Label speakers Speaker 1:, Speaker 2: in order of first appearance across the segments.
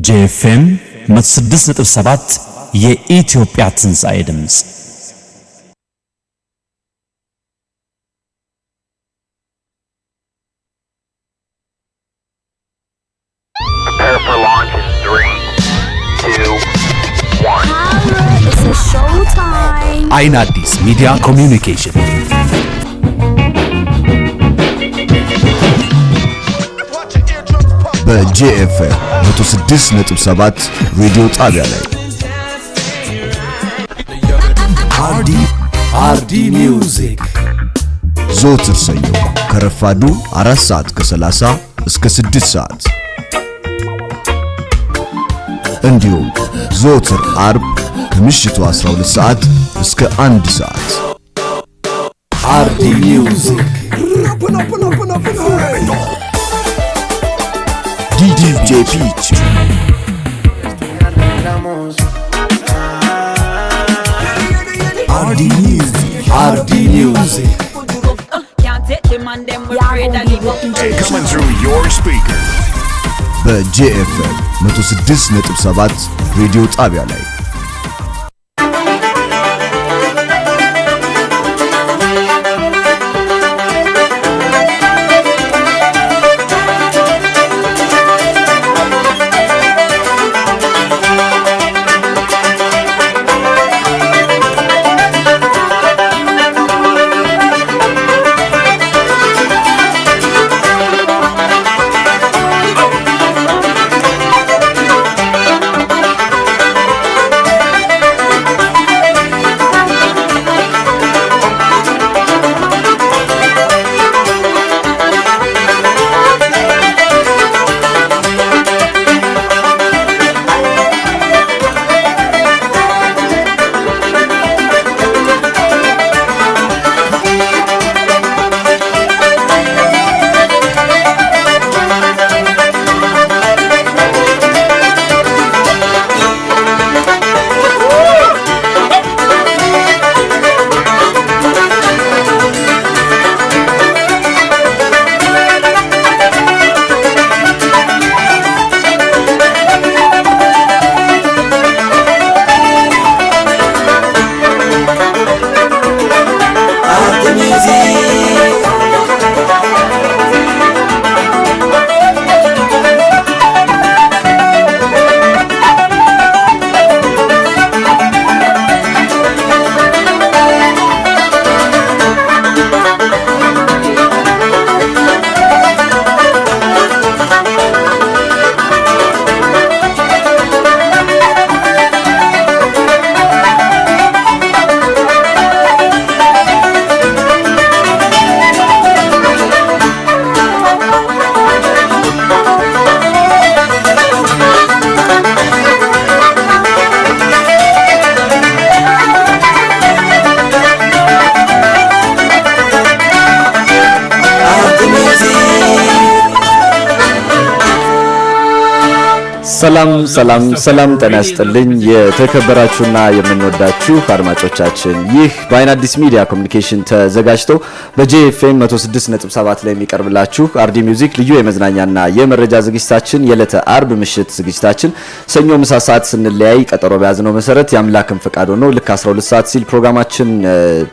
Speaker 1: ጄኤፍኤም 106.7 የኢትዮጵያ ትንሣኤ ድምጽ
Speaker 2: Prepare for launch in 3, 2, 1.
Speaker 3: It's a showtime.
Speaker 1: Ardi Media Communication
Speaker 4: በጄኤፍኤም 106.7 ሬዲዮ ጣቢያ ላይ አርዲ ሚውዚክ ዘወትር ሰኞ ከረፋዱ 4 ሰዓት ከ30 እስከ 6 ሰዓት እንዲሁም ዘወትር አርብ ከምሽቱ 12 ሰዓት እስከ 1 ሰዓት አርዲ ሚውዚክ DJ Pitchu Ardi Music
Speaker 2: Coming through your speaker.
Speaker 4: በጄኤፍኤም 106.7 ሬዲዮ ጣቢያ ላይ ሰላም ጤና ይስጥልኝ የተከበራችሁና የምንወዳችሁ አድማጮቻችን ይህ በአርዲ ሚዲያ ኮሚኒኬሽን ተዘጋጅቶ በጄኤፍኤም 106.7 ላይ የሚቀርብላችሁ አርዲ ሚውዚክ ልዩ የመዝናኛና የመረጃ ዝግጅታችን የዕለተ አርብ ምሽት ዝግጅታችን ሰኞ ምሳ ሰዓት ስንለያይ ቀጠሮ በያዝነው መሰረት የአምላክን ፈቃድ ሆኖ ልክ 12 ሰዓት ሲል ፕሮግራማችን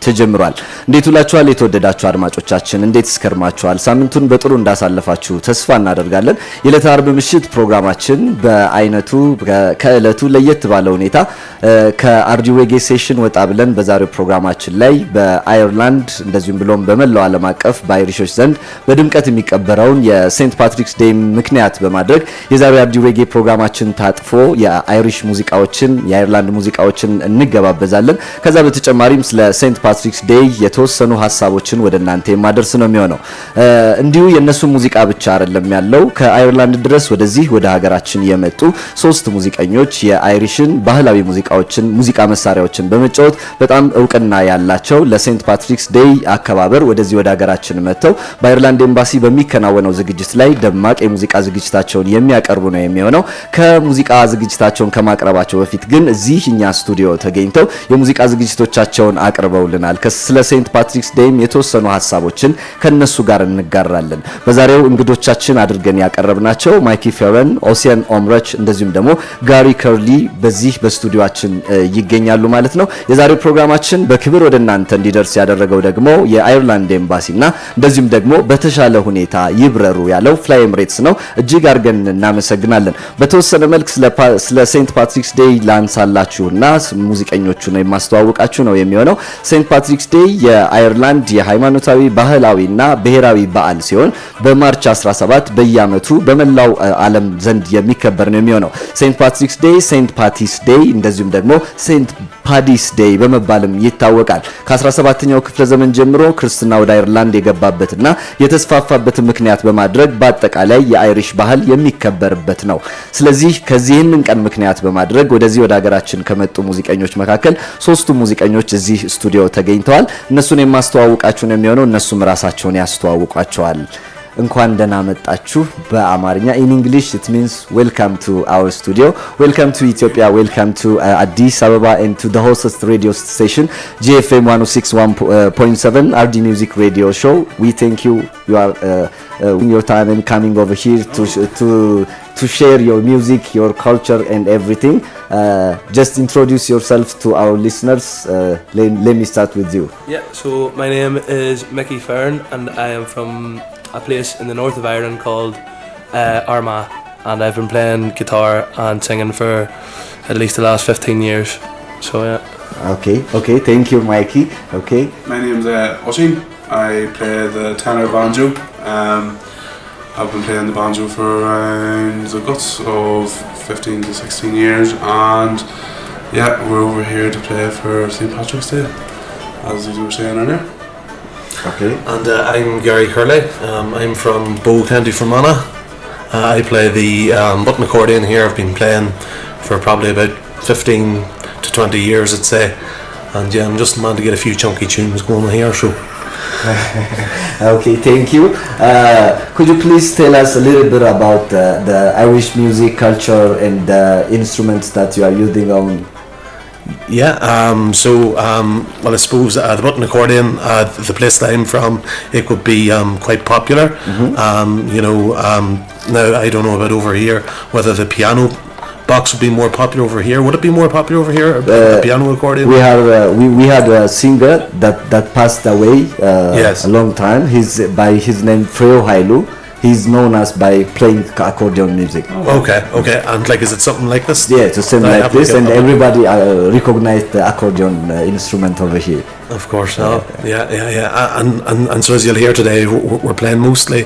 Speaker 4: ተጀምሯል። እንዴት ውላችኋል የተወደዳችሁ አድማጮቻችን? እንዴት ስከርማችኋል? ሳምንቱን በጥሩ እንዳሳለፋችሁ ተስፋ እናደርጋለን። የዕለተ አርብ ምሽት ፕሮግራማችን በአይነቱ ከእለቱ ለየት ባለ ሁኔታ ከአርዲ ዌጌ ሴሽን ወጣ ብለን በዛሬው ፕሮግራማችን ላይ በአየርላንድ እንደዚሁም ብሎም በመላው ዓለም አቀፍ በአይሪሾች ዘንድ በድምቀት የሚከበረውን የሴንት ፓትሪክስ ዴይ ምክንያት በማድረግ የዛሬው አርዲ ዌጌ ፕሮግራማችን ታጥፎ የአይሪሽ ሙዚቃዎችን የአየርላንድ ሙዚቃዎችን እንገባበዛለን። ከዛ በተጨማሪም ስለ ሴንት ፓትሪክስ ዴይ የተወሰኑ ሐሳቦችን ወደ እናንተ የማደርስ ነው የሚሆነው። እንዲሁ የነሱ ሙዚቃ ብቻ አይደለም ያለው ከአየርላንድ ድረስ ወደዚህ ወደ ሀገራችን የመጡ ሶስት ሙዚቀኞች የአይሪሽን ባህላዊ ሙዚቃ መሳሪያዎችን በመጫወት በጣም እውቅና ያላቸው ለሴንት ፓትሪክስ ዴይ አከባበር ወደዚህ ወደ ሀገራችን መተው በአየርላንድ ኤምባሲ በሚከናወነው ዝግጅት ላይ ደማቅ የሙዚቃ ዝግጅታቸውን የሚያቀርቡ ነው የሚሆነው። ከሙዚቃ ዝግጅታቸውን ከማቅረባቸው በፊት ግን እዚህ እኛ ስቱዲዮ ተገኝተው የሙዚቃ ዝግጅቶቻቸውን አቅርበውልናል። ስለ ሴንት ፓትሪክስ ዴይም የተወሰኑ ሐሳቦችን ከነሱ ጋር እንጋራለን። በዛሬው እንግዶቻችን አድርገን ያቀረብናቸው ማይኪ ፌረን፣ ኦሲያን ኦምሮ አምራች እንደዚሁም ደግሞ ጋሪ ከርሊ በዚህ በስቱዲዮአችን ይገኛሉ ማለት ነው። የዛሬው ፕሮግራማችን በክብር ወደ እናንተ እንዲደርስ ያደረገው ደግሞ የአየርላንድ ኤምባሲና እንደዚሁም ደግሞ በተሻለ ሁኔታ ይብረሩ ያለው ፍላይ ኤምሬትስ ነው። እጅግ አድርገን እናመሰግናለን። በተወሰነ መልክ ስለ ሴንት ፓትሪክስ ዴይ ላንሳላችሁና ሙዚቀኞቹን የማስተዋወቃችሁ ነው የሚሆነው። ሴንት ፓትሪክስ ዴይ የአየርላንድ የሃይማኖታዊ ባህላዊና ብሔራዊ በዓል ሲሆን በማርች 17 በየዓመቱ በመላው ዓለም ዘንድ የሚከበር ነው የሚሆነው። ሴንት ፓትሪክስ ዴይ፣ ሴንት ፓቲስ ዴይ እንደዚሁም ደግሞ ሴንት ፓዲስ ዴይ በመባልም ይታወቃል። ከ17ኛው ክፍለ ዘመን ጀምሮ ክርስትና ወደ አየርላንድ የገባበትና የተስፋፋበት ምክንያት በማድረግ በአጠቃላይ የአይሪሽ ባህል የሚከበርበት ነው። ስለዚህ ከዚህንን ቀን ምክንያት በማድረግ ወደዚህ ወደ ሀገራችን ከመጡ ሙዚቀኞች መካከል ሶስቱ ሙዚቀኞች እዚህ ስቱዲዮ ተገኝተዋል። እነሱን የማስተዋወቃችሁ ነው የሚሆነው። እነሱም ራሳቸውን ያስተዋውቋቸዋል። እንኳን ደህና መጣችሁ በአማርኛ in English it means welcome to our studio, welcome to Ethiopia, welcome to Addis Ababa and to the hostess radio station GFM 106.1.7 Ardi Music Radio Show. We thank you are your time and coming over here to share your music, your culture and everything. Just introduce yourself to our listeners. Let me start with you.
Speaker 5: Yeah, so my name is Mickey Fern and I am from a place in the north of Ireland called Armagh, and I've been playing guitar and singing for at least the last 15 years. So yeah.
Speaker 4: Okay, thank you, Mikey. Okay.
Speaker 6: My name's Oisin. I play the tenor banjo. I've been playing the banjo for around the guts of 15 to 16 years, and yeah, we're over here to play for St. Patrick's Day, as you were saying earlier.
Speaker 4: Okay.
Speaker 5: And I'm Gary Curley. I'm from Bow County, Fermanagh. I play the button accordion here. I've been playing for probably about 15 to 20 years, I'd say. And yeah, I'm just man to get a few chunky tunes going on here. So.
Speaker 4: Okay, thank you. Could you please tell us a little bit about the Irish music culture and the instruments that you are using on?
Speaker 5: Yeah, well, I suppose the button accordion, the place that I'm from, it could be quite popular. Now I don't know about over here whether the piano box would be more popular over here. Would it be more popular over here? The piano accordion.
Speaker 4: We had a singer that passed away
Speaker 5: Yes.
Speaker 4: a long time. By his name Freo Hailu. He's known as by playing accordion music.
Speaker 5: Okay. And like, is it something like this?
Speaker 4: Yeah, it's something like this, and everybody recognize the accordion instrument over here.
Speaker 5: Of course, yeah. And so as you'll hear today, we're playing mostly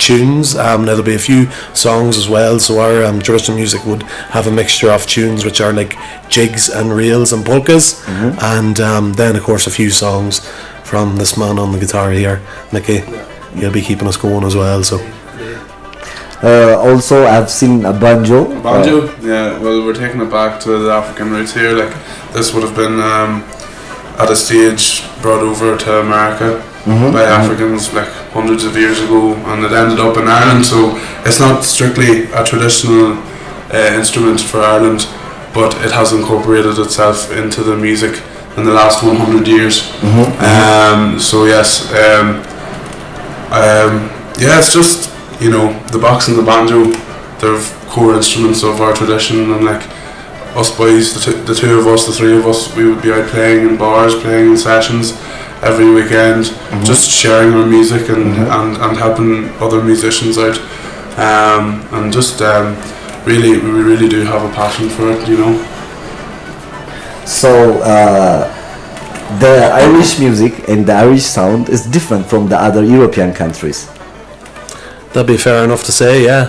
Speaker 5: tunes. Now there'll be a few songs as well. So our traditional music would have a mixture of tunes which are like jigs and reels and polkas, and then of course a few songs from this man on the guitar here, Mickey. He'll be keeping us going as well. So.
Speaker 4: Also, I've seen a banjo.
Speaker 6: Yeah. Well, we're taking it back to the African roots here. Like, this would have been at a stage brought over to America by Africans like hundreds of years ago, and it ended up in Ireland. So it's not strictly a traditional instrument for Ireland, but it has incorporated itself into the music in the last 100 years. So yes. It's just, the box and the banjo, they're core instruments of our tradition, and like us boys, the two of us, the three of us, we would be out playing in bars, playing in sessions every weekend, just sharing our music and helping other musicians out, and just we really do have a passion for it,
Speaker 4: So the Irish music and the Irish sound is different from the other European countries.
Speaker 5: That'd be fair enough to say, yeah.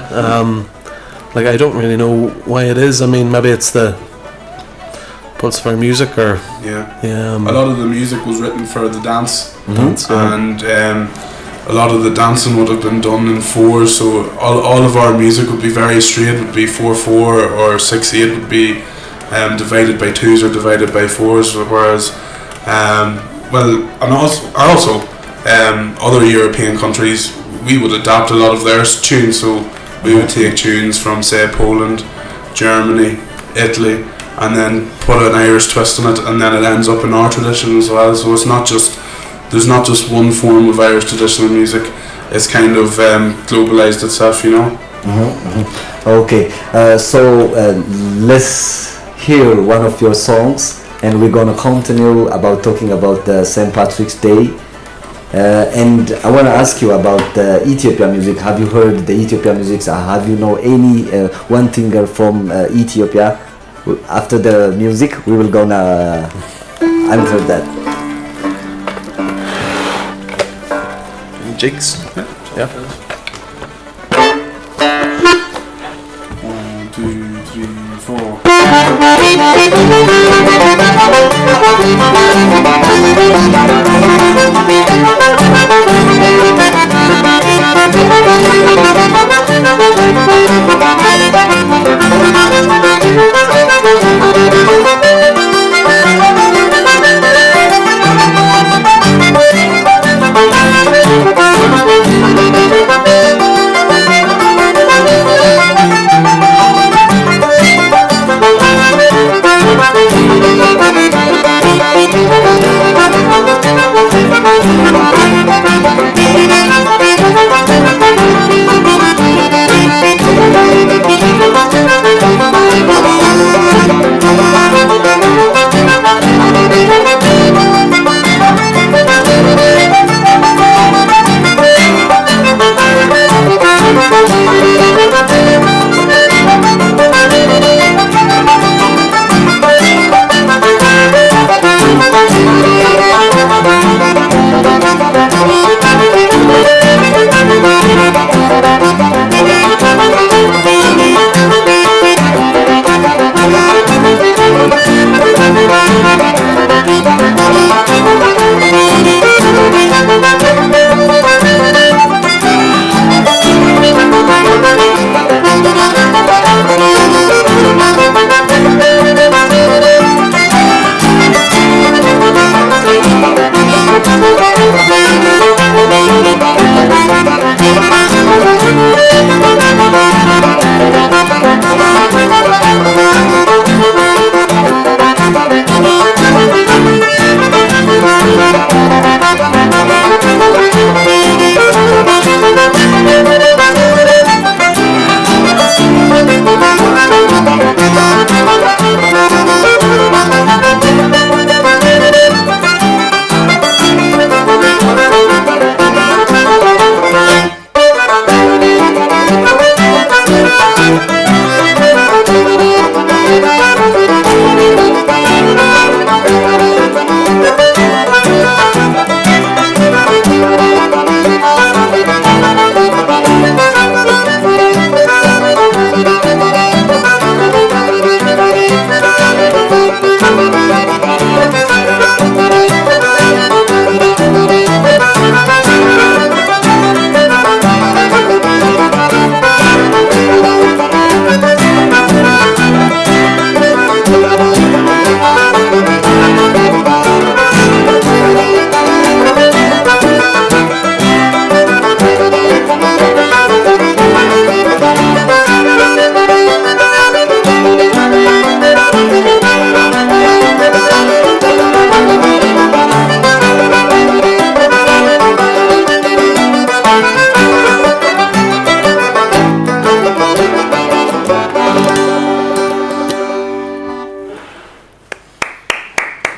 Speaker 5: Like, I don't really know why it is. I mean, maybe it's the pulse of our music, or
Speaker 6: a lot of the music was written for the dance, and a lot of the dancing would have been done in fours. So all of our music would be very straight. Would be 4/4 or 6/8 would be divided by twos or divided by fours, whereas. And also other European countries, we would adapt a lot of their tunes. So we would take tunes from, say, Poland, Germany, Italy, and then put an Irish twist on it, and then it ends up in our tradition as well. So there's not just one form of Irish traditional music. It's kind of globalized itself,
Speaker 4: Okay, let's hear one of your songs, and we're gonna continue about talking about the St. Patrick's Day. And I want to ask you about the Ethiopian music. Have you heard the Ethiopian music? Have you know any one singer from Ethiopia? After the music, we will gonna answer that.
Speaker 5: Jigs. Yeah.
Speaker 6: 1, 2, 3, 4.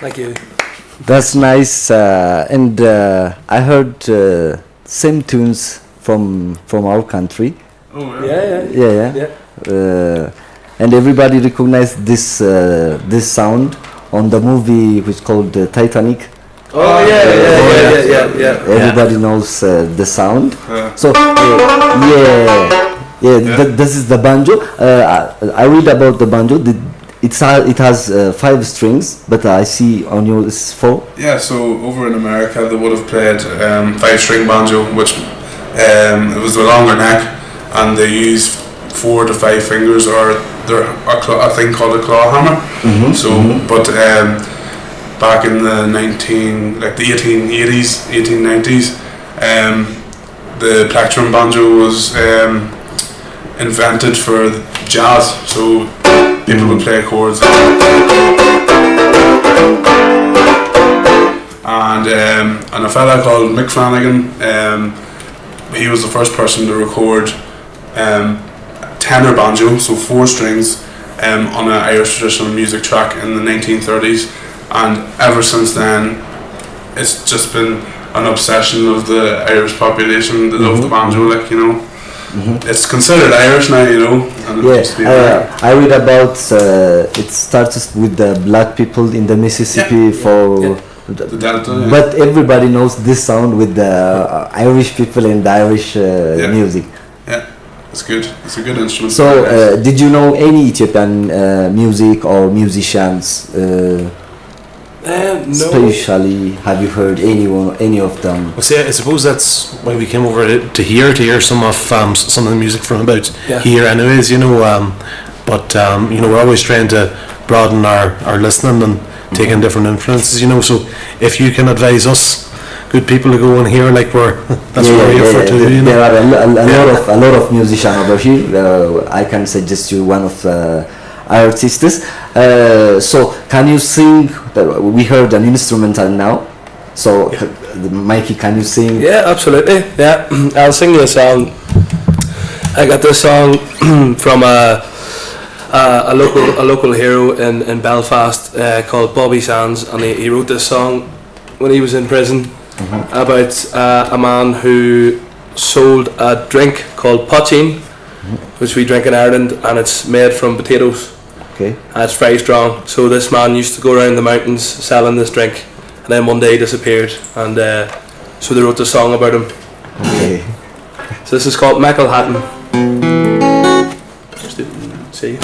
Speaker 5: Thank you.
Speaker 4: That's nice, and I heard same tunes from our country.
Speaker 6: Oh yeah.
Speaker 4: Yeah. And everybody recognized this sound on the movie which called Titanic.
Speaker 5: Oh yeah.
Speaker 4: Everybody knows the sound.
Speaker 6: Yeah.
Speaker 4: So this is the banjo. I read about the banjo. It has 5 strings, but I see on you it's 4.
Speaker 6: Yeah, so over in America they would have played 5-string banjo, which it was the longer neck, and they use 4 to 5 fingers, or a thing called a claw hammer. But back in the 1880s, 1890s, the plectrum banjo was invented for jazz. So people would play chords, and a fella called Mick Flanagan, he was the first person to record tenor banjo, so 4 strings, on an Irish traditional music track in the 1930s, and ever since then it's just been an obsession of the Irish population. They love the banjo, like, you know. It's considered Irish now, you know. And it used to be
Speaker 4: I read about it starts with the black people in the Mississippi for
Speaker 6: the Delta, yeah.
Speaker 4: But everybody knows this sound with the Irish people and the Irish music.
Speaker 6: Yeah, it's good. It's a good instrument.
Speaker 4: So, did you know any Ethiopian music or musicians?
Speaker 7: No.
Speaker 4: Especially, have you heard any of them?
Speaker 5: Well, see, I suppose that's why we came over to hear some of the music from about here, anyways. You know, but you know, we're always trying to broaden our listening and take in different influences. You know, so if you can advise us, good people, to go and hear, like, that's what we're here for too. You know?
Speaker 4: There are a lot of musicians over here. I can suggest you one of artists. So can you sing? We heard an instrumental now. So Mikey, can you sing?
Speaker 7: Yeah, absolutely. Yeah, I'll sing you a song. I got this song from a local hero in Belfast called Bobby Sands, and he wrote this song when he was in prison about a man who sold a drink called poteen, which we drink in Ireland, and it's made from potatoes.
Speaker 4: Okay.
Speaker 7: And it's very strong. So this man used to go around the mountains selling this drink, and then one day he disappeared, and so they wrote the song about him.
Speaker 4: Okay.
Speaker 7: So this is called Michael Hatton. See?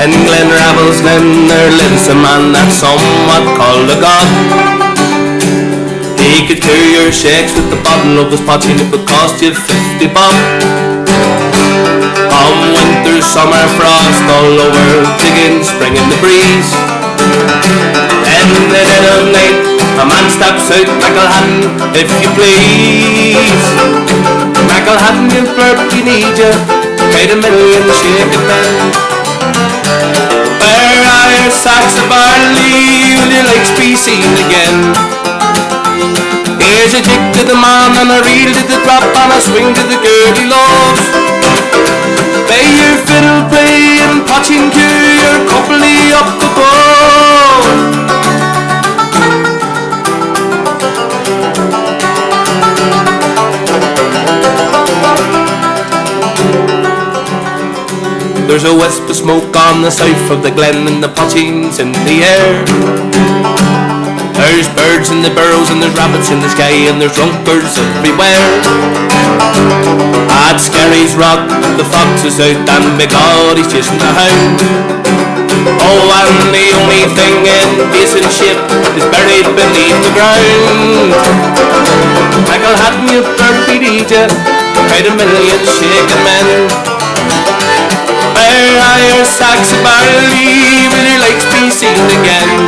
Speaker 7: In Glenravels Glen there lives a man that's somewhat called a god. He could cure your shakes with the bottle of his poteen. It would cost you 50 bob. Winter, summer, frost all over, digging, spring in the breeze. In the dead of night, a man steps out, Michael Hatton, if you please. Michael Hatton, you burp, we need you, paid $1 million shaking men. Where are your sacks of barley, will your legs be seen again? Here's a jig to the man and a reel to the drop and a swing to the girl he loves. Play your fiddle, play and poteen cue your company up the bow. There's a wisp of smoke on the south of the glen and the poteen's in the air. There's birds in the burrows and there's rabbits in the sky and there's drunkards everywhere. At Skerry's Rock, the fox is out and because he's chasing the hound. Oh, and the only thing in decent shape is buried beneath the ground. Michael Hatton, you burpy DJ, paid $1 million shaking men. Where are your sacks of barley, will your legs be seen again?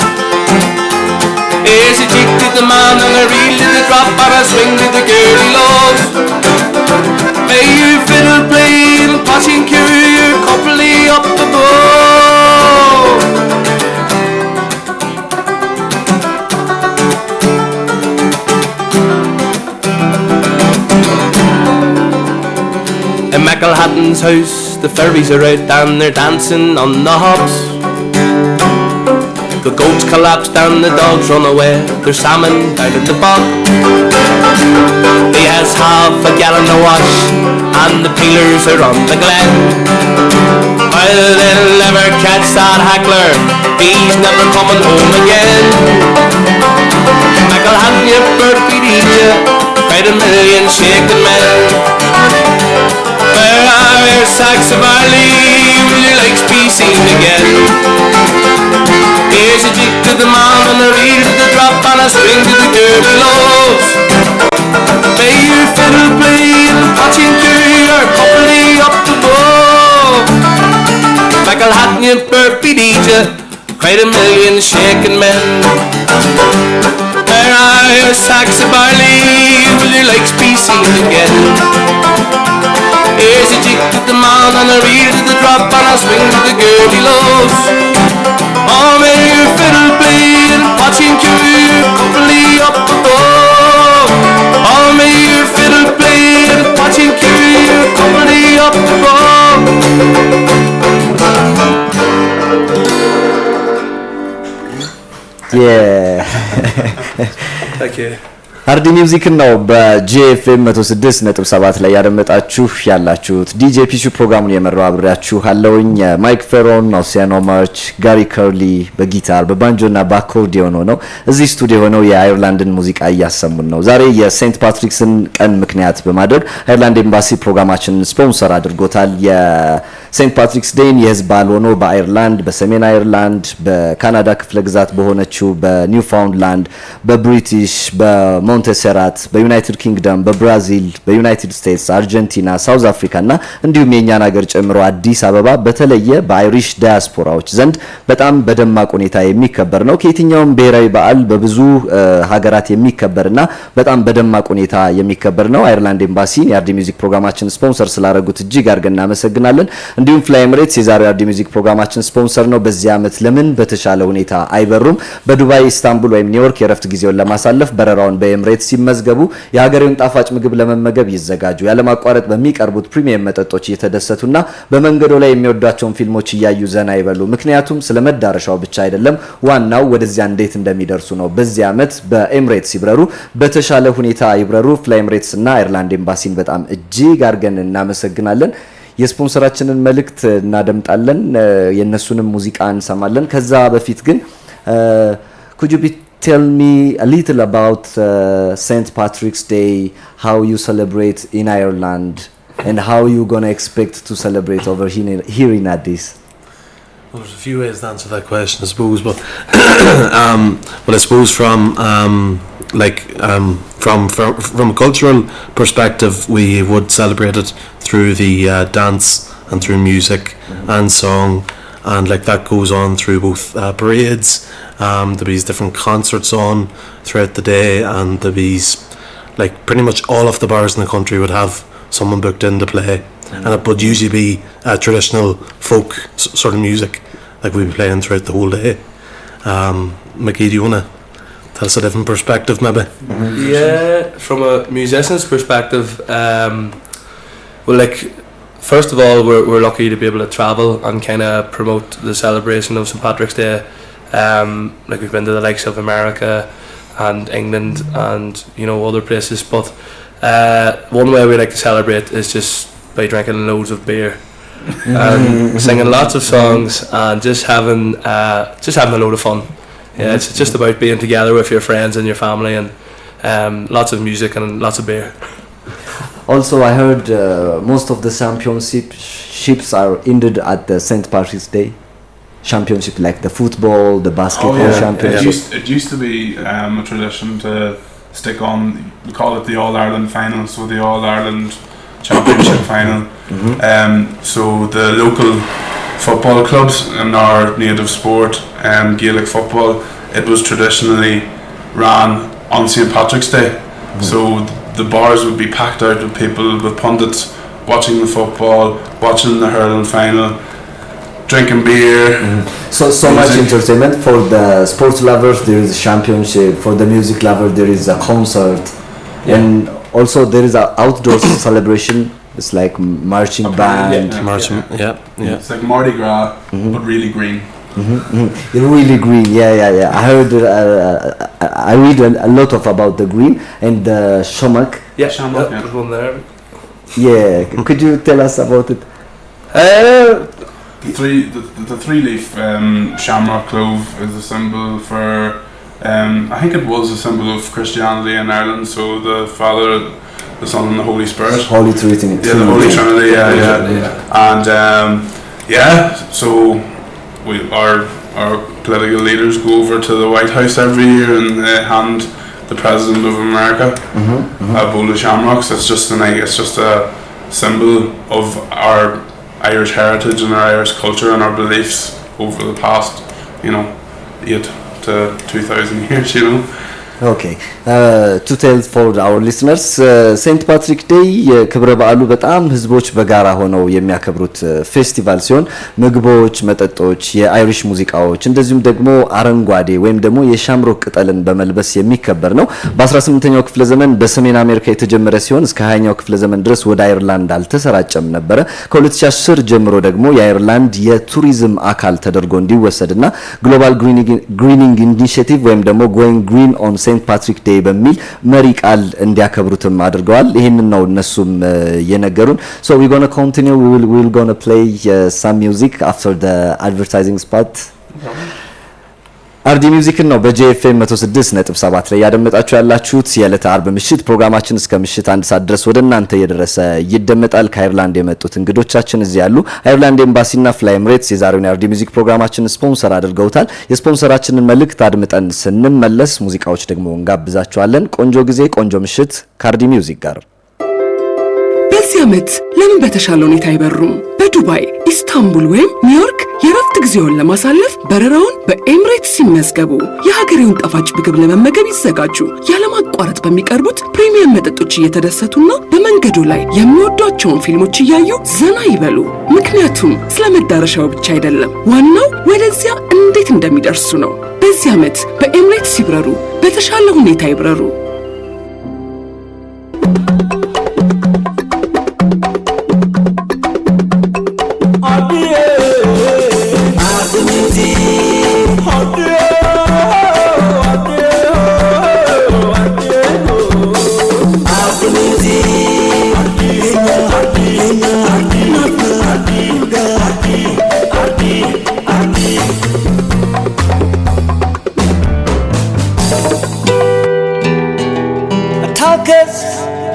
Speaker 7: Here's a jig to the man and a reel to the drop and a swing to the girl he loves. May you fiddle play and poteen cue your company up the bow. In Michael Hatton's house, the fairies are out and they're dancing on the hops. The goats collapsed and the dogs run away. There's salmon down in the bog. He has half a gallon of wash and the peelers are on the glen. Well, they'll never catch that hackler, he's never coming home again. Michael Hatton, you burpy DJ, paid $1 million shaking men. Where are your sacks of barley, will your legs be seen again? Here's a jig to the man and a reel to the drop and a string to the girl he loves. May your fiddle play and poteen cue your company up the bow. Michael Hatton, you burpy DJ, quite $1 million shaking men. Where are your sacks of barley, will your legs be seen again? Here's a jig to the man and a reel to the drop and a swing to the girl he loves. Oh, your fiddle playing, watching your company up above. Oh, may your fiddle playing, watching your company up above.
Speaker 4: Thank you. አርዲ ሚውዚክ ነው በጄኤፍኤም 106.7 ላይ ያደመጣችሁ ያላችሁት። ዲጄ ፒቹ ፕሮግራሙን የመራው አብሬያችሁ አለውኝ። ማይክ ፌሮን፣ ኦሲያኖ ማርች፣ ጋሪ ከርሊ በጊታር በባንጆና በአኮርዲዮን ሆነው እዚህ ስቱዲዮ ሆነው የአየርላንድን ሙዚቃ እያሰሙን ነው። ዛሬ የሴንት ፓትሪክስን ቀን ምክንያት በማድረግ አየርላንድ ኤምባሲ ፕሮግራማችንን ስፖንሰር አድርጎታል። የሴንት ፓትሪክስ ዴይን የህዝብ በዓል ሆኖ በአየርላንድ፣ በሰሜን አየርላንድ፣ በካናዳ ክፍለ ግዛት በሆነችው በኒውፋውንድላንድ፣ በብሪቲሽ ሞንቴሴራት፣ በዩናይትድ ኪንግደም፣ በብራዚል፣ በዩናይትድ ስቴትስ፣ አርጀንቲና፣ ሳውዝ አፍሪካ እና እንዲሁም የኛን ሀገር ጨምሮ አዲስ አበባ በተለየ በአይሪሽ ዳያስፖራዎች ዘንድ በጣም በደማቅ ሁኔታ የሚከበር ነው። ከየትኛውም ብሔራዊ በዓል በብዙ ሀገራት የሚከበርና በጣም በደማቅ ሁኔታ የሚከበር ነው። አየርላንድ ኤምባሲን የአርዲ ሚውዚክ ፕሮግራማችን ስፖንሰር ስላደረጉት እጅግ አድርገን እናመሰግናለን። እንዲሁም ፍላይ ኤምሬትስ የዛሬው አርዲ ሚውዚክ ፕሮግራማችን ስፖንሰር ነው። በዚህ ዓመት ለምን በተሻለ ሁኔታ አይበሩም? በዱባይ፣ ኢስታንቡል ወይም ኒውዮርክ የረፍት ጊዜውን ለማሳለፍ በረራውን በኤምሬትስ ሲመዝገቡ የሀገሬውን ጣፋጭ ምግብ ለመመገብ ይዘጋጁ። ያለማቋረጥ በሚቀርቡት ፕሪሚየም መጠጦች እየተደሰቱና በመንገዶ ላይ የሚወዷቸውን ፊልሞች እያዩ ዘና ይበሉ። ምክንያቱም ስለመዳረሻው ብቻ አይደለም፣ ዋናው ወደዚያ እንዴት እንደሚደርሱ ነው። በዚህ ዓመት በኤምሬትስ ይብረሩ፣ በተሻለ ሁኔታ ይብረሩ። ፍላይ ኤምሬትስ እና አየርላንድ ኤምባሲን በጣም እጅግ አድርገን እናመሰግናለን። የስፖንሰራችንን መልእክት እናደምጣለን፣ የነሱንም ሙዚቃ እንሰማለን። ከዛ በፊት ግን could you tell me a little about St. Patrick's Day, how you celebrate in Ireland, and how you gonna expect to celebrate over here in Addis?
Speaker 5: Well, there's a few ways to answer that question, I suppose. But I suppose from a cultural perspective, we would celebrate it through the dance and through music and song. And like that goes on through both parades. There'll be different concerts on throughout the day, and there'll be like pretty much all of the bars in the country would have someone booked in to play, and it would usually be traditional folk sort of music like we'd be playing throughout the whole day. Mickey, do you wanna tell us a different perspective maybe?
Speaker 7: Yeah, from a musician's perspective, well, like, first of all, we're lucky to be able to travel and kind of promote the celebration of St. Patrick's Day. Like, we've been to the likes of America and England and, you know, other places. But one way we like to celebrate is just by drinking loads of beer and singing lots of songs and just having a load of fun. Yeah, it's just about being together with your friends and your family, and lots of music and lots of beer.
Speaker 4: Also, I heard most of the championships are ended at the St. Patrick's Day championship, like the football, the basketball championship.
Speaker 6: It used to be a tradition to stick on, we call it the All-Ireland final, so the All-Ireland championship final. So the local football clubs in our native sport, Gaelic football, it was traditionally ran on St. Patrick's Day. So the bars would be packed out with people, with pundits watching the football, watching the hurling final, drinking beer.
Speaker 4: So much entertainment. For the sports lovers there is a championship, for the music lover there is a concert, and also there is an outdoor celebration. It's like marching band.
Speaker 5: Marching, yeah.
Speaker 6: It's like Mardi Gras, but really green.
Speaker 4: Really green, yeah. I read a lot about the green and the shamak.
Speaker 7: Yeah, there's one there.
Speaker 4: Yeah, could you tell us about it?
Speaker 6: The three-leaf shamrock clove is a symbol for, I think it was a symbol of Christianity in Ireland. So the Father, the Son, and the Holy Spirit.
Speaker 4: Holy Trinity.
Speaker 6: Yeah, the Holy Trinity. Yeah. And so our political leaders go over to the White House every year and they hand the President of America a bowl of shamrocks. It's just a symbol of our Irish heritage and our Irish culture and our beliefs over the past, 8 to 2,000 years,
Speaker 4: Okay, to tell for our listeners, Saint Patrick Day ክብረ በዓሉ በጣም ህዝቦች በጋራ ሆነው የሚያከብሩት ፌስቲቫል ሲሆን ምግቦች፣ መጠጦች፣ የአይሪሽ ሙዚቃዎች እንደዚሁም ደግሞ አረንጓዴ ወይም ደግሞ የሻምሮክ ቅጠልን በመልበስ የሚከበር ነው። በ18ኛው ክፍለ ዘመን በሰሜን አሜሪካ የተጀመረ ሲሆን እስከ 20ኛው ክፍለ ዘመን ድረስ ወደ አይርላንድ አልተሰራጨም ነበረ። ከ2010 ጀምሮ ደግሞ የአይርላንድ የቱሪዝም አካል ተደርጎ እንዲወሰድና ግሎባል ግሪኒንግ ኢኒሺየቲቭ ወይም ደግሞ ጎይንግ ግሪን ኦን Saint Patrick Day በሚል መሪ ቃል እንዲያከብሩትም አድርገዋል። ይሄንን ነው እነሱም የነገሩን። So we're going to continue, we'll going to play some music after the advertising spot. አርዲ ሚውዚክ ነው በጄኤፍኤም 106.7 ላይ ያደመጣችሁ ያላችሁት። የዕለተ አርብ ምሽት ፕሮግራማችን እስከ ምሽት 1 ሰዓት ድረስ ወደ እናንተ እየደረሰ ይደመጣል። ከአይርላንድ የመጡት እንግዶቻችን እዚህ ያሉ አይርላንድ ኤምባሲና ፍላይ ኤምሬትስ የዛሬውን የአርዲ ሚውዚክ ፕሮግራማችን ስፖንሰር አድርገውታል። የስፖንሰራችንን መልእክት አድምጠን ስንመለስ ሙዚቃዎች ደግሞ እንጋብዛችኋለን። ቆንጆ ጊዜ ቆንጆ ምሽት ከአርዲ ሚውዚክ ጋር።
Speaker 8: በዚህ ዓመት ለምን በተሻለ ሁኔታ አይበሩም? በዱባይ፣ ኢስታንቡል ወይም ኒውዮርክ የረፍት ጊዜውን ለማሳለፍ በረራውን በኤምሬትስ ሲመዝገቡ። የሀገሬውን ጣፋጭ ምግብ ለመመገብ ይዘጋጁ። ያለማቋረጥ በሚቀርቡት ፕሪሚየም መጠጦች እየተደሰቱና በመንገዱ ላይ የሚወዷቸውን ፊልሞች እያዩ ዘና ይበሉ። ምክንያቱም ስለ መዳረሻው ብቻ አይደለም፣ ዋናው ወደዚያ እንዴት እንደሚደርሱ ነው። በዚህ ዓመት በኤምሬትስ ይብረሩ፣ በተሻለ ሁኔታ ይብረሩ።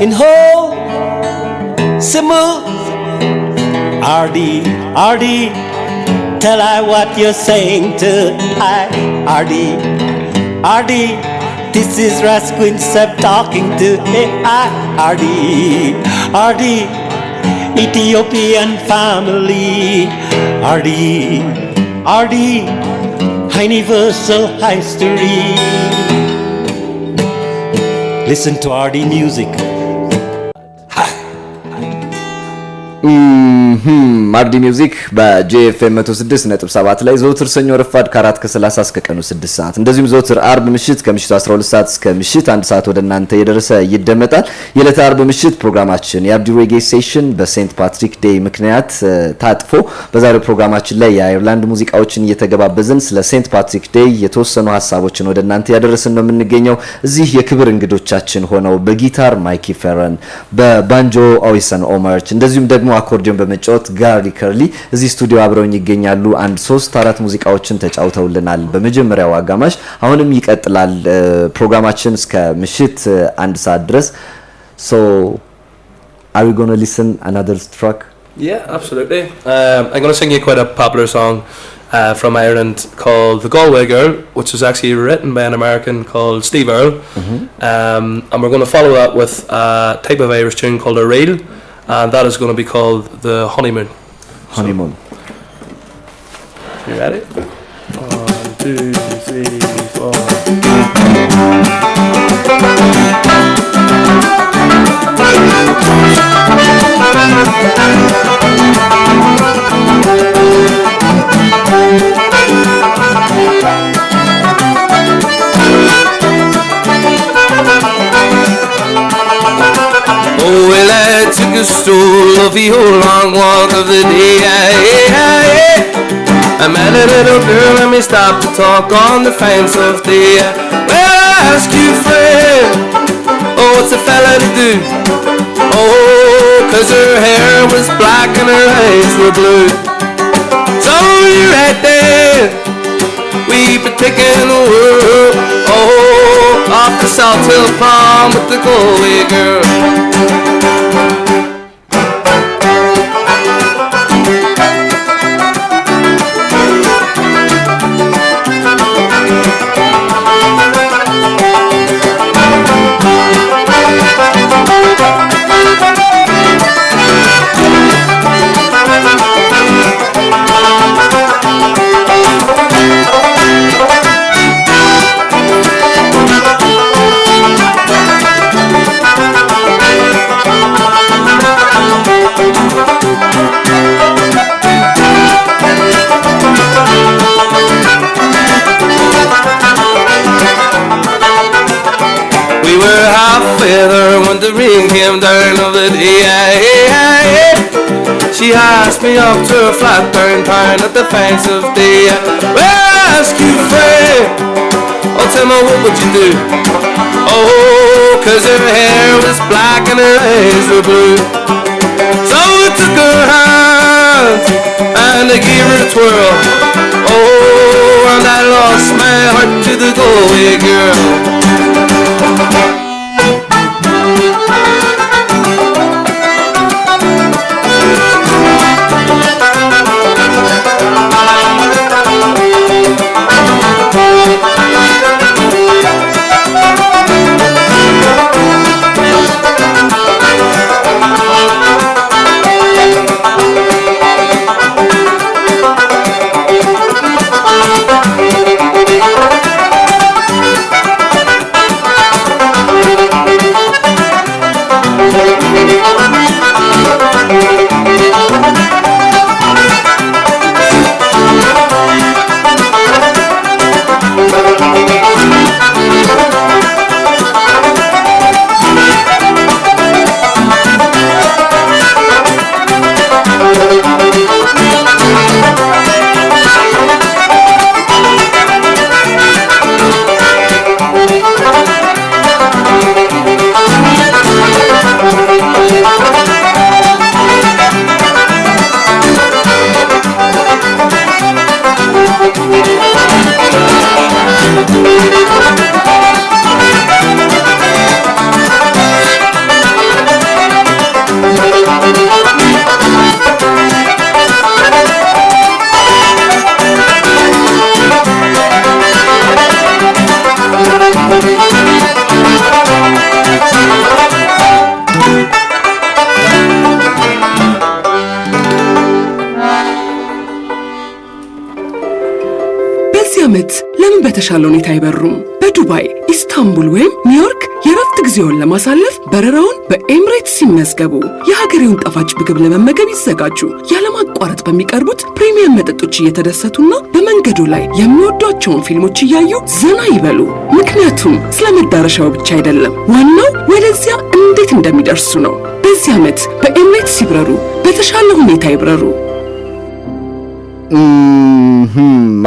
Speaker 9: In whole smooth Ardi, Ardi, tell I what you're saying to Ardi, Ardi, this is Rasquin Seb talking to Ardi, Ardi, Ethiopian family, Ardi, Ardi, universal history. Listen to Ardi music.
Speaker 4: አርዲ ሚውዚክ በጄኤፍኤም 106.7 ላይ ዘውትር ሰኞ ረፋድ ከ4 ከ30 እስከ ቀኑ 6 ሰዓት እንደዚሁም ዘውትር አርብ ምሽት ከምሽቱ 12 ሰዓት እስከ ምሽት 1 ሰዓት ወደ እናንተ እየደረሰ ይደመጣል። የዕለተ አርብ ምሽት ፕሮግራማችን የአርዲ ሬጌ ሴሽን በሴንት ፓትሪክ ዴይ ምክንያት ታጥፎ በዛሬው ፕሮግራማችን ላይ የአይርላንድ ሙዚቃዎችን እየተገባበዝን ስለ ሴንት ፓትሪክ ዴይ የተወሰኑ ሀሳቦችን ወደ እናንተ ያደረስን ነው የምንገኘው። እዚህ የክብር እንግዶቻችን ሆነው በጊታር ማይኪ ፈረን፣ በባንጆ ኦይሰን ኦመርች እንደዚሁም ደግሞ አኮርዲዮን በመጫወት ጋሪ ከርሊ እዚህ ስቱዲዮ አብረውኝ ይገኛሉ። 1-3-4 ሙዚቃዎችን ተጫውተውልናል በመጀመሪያው አጋማሽ። አሁንም ይቀጥላል ፕሮግራማችን እስከ ምሽት 1 ሰዓት ድረስ። So are we going to listen another track?
Speaker 7: Yeah, absolutely. I'm going to sing you quite a popular song from Ireland called The Galway Girl, which was actually written by an American called Steve Earle. And we're going to follow that with a type of Irish tune called a reel, and that is going to be called The Honeymoon.
Speaker 4: Honeymoon.
Speaker 7: You ready? 1, 2, 3, 4. Oh, well, I took a stroll of the whole long walk of the day. I met a little girl and we stopped to talk on the fine soft day. Well, I asked you, friend, oh, what's a fella to do? Oh, 'cause her hair was black and her eyes were blue. So you're right there, we've been taking the world, oh, off the South Hill Prom with the Galway girl. were halfway there when the rain came down of the day. She asked me up to a flat down town at the face of day. Well, I ask you, Fred, oh, tell me what would you do? Oh, 'cause her hair was black and her eyes were blue. So I took her hand and I gave her a twirl. Oh, and I lost my heart to the Galway girl.
Speaker 8: ዓመት ለምን በተሻለ ሁኔታ አይበሩም? በዱባይ፣ ኢስታንቡል ወይም ኒውዮርክ የረፍት ጊዜውን ለማሳለፍ በረራውን በኤምሬትስ ሲመዝገቡ የሀገሬውን ጣፋጭ ምግብ ለመመገብ ይዘጋጁ። ያለማቋረጥ በሚቀርቡት ፕሪሚየም መጠጦች እየተደሰቱና በመንገዱ ላይ የሚወዷቸውን ፊልሞች እያዩ ዘና ይበሉ። ምክንያቱም ስለ መዳረሻው ብቻ አይደለም፣ ዋናው ወደዚያ እንዴት እንደሚደርሱ ነው። በዚህ ዓመት በኤምሬትስ ይብረሩ፣ በተሻለ ሁኔታ ይብረሩ።